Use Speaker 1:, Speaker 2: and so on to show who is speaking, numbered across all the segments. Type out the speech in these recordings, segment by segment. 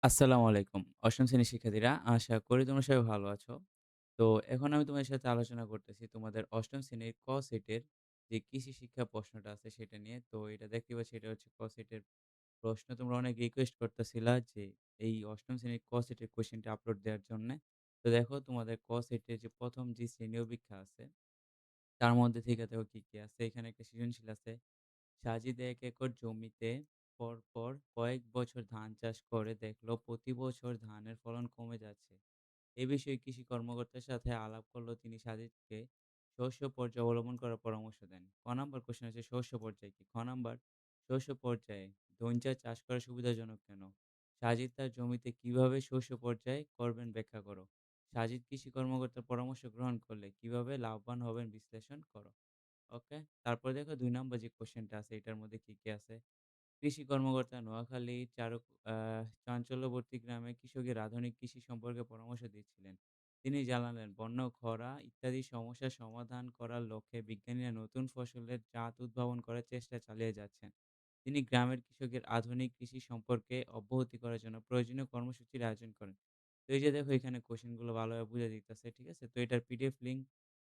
Speaker 1: আসসালামু আলাইকুম। অষ্টম শ্রেণীর শিক্ষার্থীরা, আশা করি তোমরা সবাই ভালো আছো। তো এখন আমি তোমাদের সাথে আলোচনা করতেছি তোমাদের অষ্টম শ্রেণীর ক সেটের যে কৃষি শিক্ষা প্রশ্নটা আছে সেটা নিয়ে। তো এটা দেখতে পাচ্ছি এটা হচ্ছে ক সেটের প্রশ্ন। তোমরা অনেক রিকোয়েস্ট করতেছিলা যে এই অষ্টম শ্রেণীর ক সেটের কোয়েশ্চেনটা আপলোড দেওয়ার জন্যে। তো দেখো তোমাদের ক সেটের যে ১ম যে শ্রেণীয় পরীক্ষা আছে তার মধ্যে থেকে দেখো কি আছে। এখানে একটা সৃজনশীল আছে। সাজিদ ১ একর জমিতে পরপর কয়েক বছর ধান চাষ করে দেখল প্রতি বছর ধানের ফলন কমে যাচ্ছে। এ বিষয়ে কৃষি কর্মকর্তার সাথে আলাপ করল তিনি সাজিদকে শস্য পর্যায় অবলম্বন করার পরামর্শ দেন। ক নাম্বার কোশ্চেন হচ্ছে শস্য পর্যায় কি? খ নাম্বার শস্য পর্যায়ে ধইঞ্চা চাষ করা সুবিধাজনক কেন? সাজিদ তার জমিতে কিভাবে শস্য পর্যায় করবেন ব্যাখ্যা করো। সাজিদ কৃষি কর্মকর্তার পরামর্শ গ্রহণ করলে কিভাবে লাভবান হবেন বিশ্লেষণ করো। ওকে? তারপরে দেখো ২ নাম্বার যে কোয়েশ্চেনটা আছে এটার মধ্যে কি আছে? কৃষি কর্মকর্তা নোয়াখালীর আ চাঞ্চল্যবর্তী গ্রামে কৃষকের আধুনিক কৃষি সম্পর্কে পরামর্শ দিচ্ছিলেন। তিনি জানালেন, বন্যা, খরা ইত্যাদি সমস্যার সমাধান করার লক্ষ্যে বিজ্ঞানীরা নতুন ফসলের জাত উদ্ভাবন করার চেষ্টা চালিয়ে যাচ্ছেন। তিনি গ্রামের কৃষকের আধুনিক কৃষি সম্পর্কে অব্যাহতি করার জন্য প্রয়োজনীয় কর্মসূচির আয়োজন করেন। তো এই যে দেখো এখানে কোয়েশ্চেন গুলো ভালোভাবে বুঝা যাইতেছে, ঠিক আছে? তো এটার পিডিএফ লিংক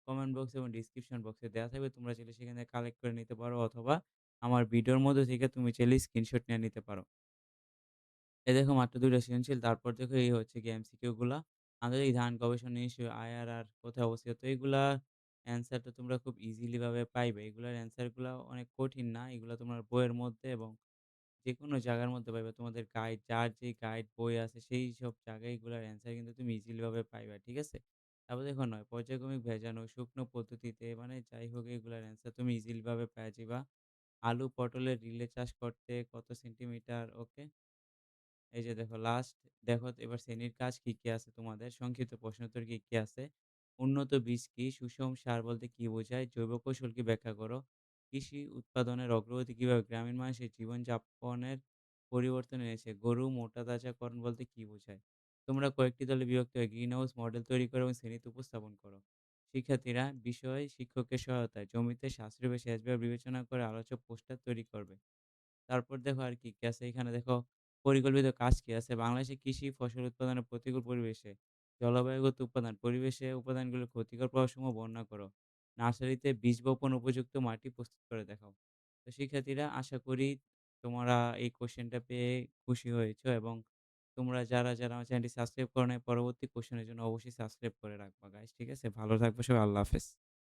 Speaker 1: কমেন্ট বক্স এবং ডিসক্রিপশন বক্সে দেওয়া থাকবে। তোমরা চাইলে সেখান থেকে কালেক্ট করে নিতে পারো অথবা আমার ভিডিওর মধ্যে থেকে তুমি চাইলে স্ক্রিনশট নিয়ে নিতে পারো। এই দেখো মাত্র ২ টা সৃজনশীল। তারপর দেখো এই হচ্ছে গিয়ে এমসিকিউ গুলা। আন্তর্জাতিক ধান গবেষণা ইস্যু আইআরআর কোথায় অবস্থিত? তো এগুলা অ্যান্সার টা তোমরা খুব ইজিলি ভাবে পাইবে। এগুলার অ্যান্সার গুলা অনেক কঠিন না। এগুলা তোমার বইয়ের মধ্যে এবং যেকোনো জায়গার মধ্যে পাইবা। তোমাদের গাইড যার যে গাইড বই আছে সেই সব জায়গায় এগুলার অ্যান্সার কিন্তু তুমি ইজিলি ভাবে পাইবা। ঠিক আছে? তারপর দেখো ৯ পর্যায়ক্রমিক ভেজানো শুকনো পদ্ধতিতে মানে যাই হোক এগুলার অ্যান্সার তুমি ইজিলি ভাবে পাইয়া যাইবা। আলু পটলের রিলে চাষ করতে কত সেন্টিমিটার? ওকে। এই যে দেখো লাস্ট দেখো এবার শ্রেণীর কাজ কি আছে তোমাদের? সংক্ষিপ্ত প্রশ্নোত্তর কি আছে? উন্নত বীজ কি? সুষম সার বলতে কি বোঝায়? জৈব কৌশল কি ব্যাখ্যা করো? কৃষি উৎপাদনের অগ্রগতি কিভাবে গ্রামীণ মানুষের জীবনযাপনের পরিবর্তন এনেছে? গরু মোটা তাজাকরণ বলতে কি বোঝায়? তোমরা কয়েকটি দলে বিভক্ত হয়ে গ্রিন হাউস মডেল তৈরি করো এবং শ্রেণীতে উপস্থাপন করো। শিক্ষার্থীরা বিষয় শিক্ষকের সহায়তায় জমিতে সাশ্রয়ী সেচ ব্যয় বিবেচনা করে আলোচ্য পোস্টার তৈরি করবে। তারপর দেখো আর কি আছে? এখানে দেখো পরিকল্পিত কাজ কি আছে? বাংলাদেশে কৃষি ফসল উৎপাদনের প্রতিকূল পরিবেশে জলবায়ুগত উপাদান, পরিবেশে উপাদানগুলোর ক্ষতিকর প্রভাবসমূহ বর্ণনা করো। নার্সারিতে বীজ বপন উপযুক্ত মাটি প্রস্তুত করে দেখাও। তো শিক্ষার্থীরা আশা করি তোমরা এই কোয়েশ্চেনটা পেয়ে খুশি হয়েছো এবং তোমরা যারা আমার চ্যানেলটি সাবস্ক্রাইব করো নাই পরবর্তী কোয়েশ্চেনের জন্য অবশ্যই সাবস্ক্রাইব করে রাখবা গাইস। ঠিক আছে? ভালো থাকবে সবাই। আল্লাহ হাফেজ।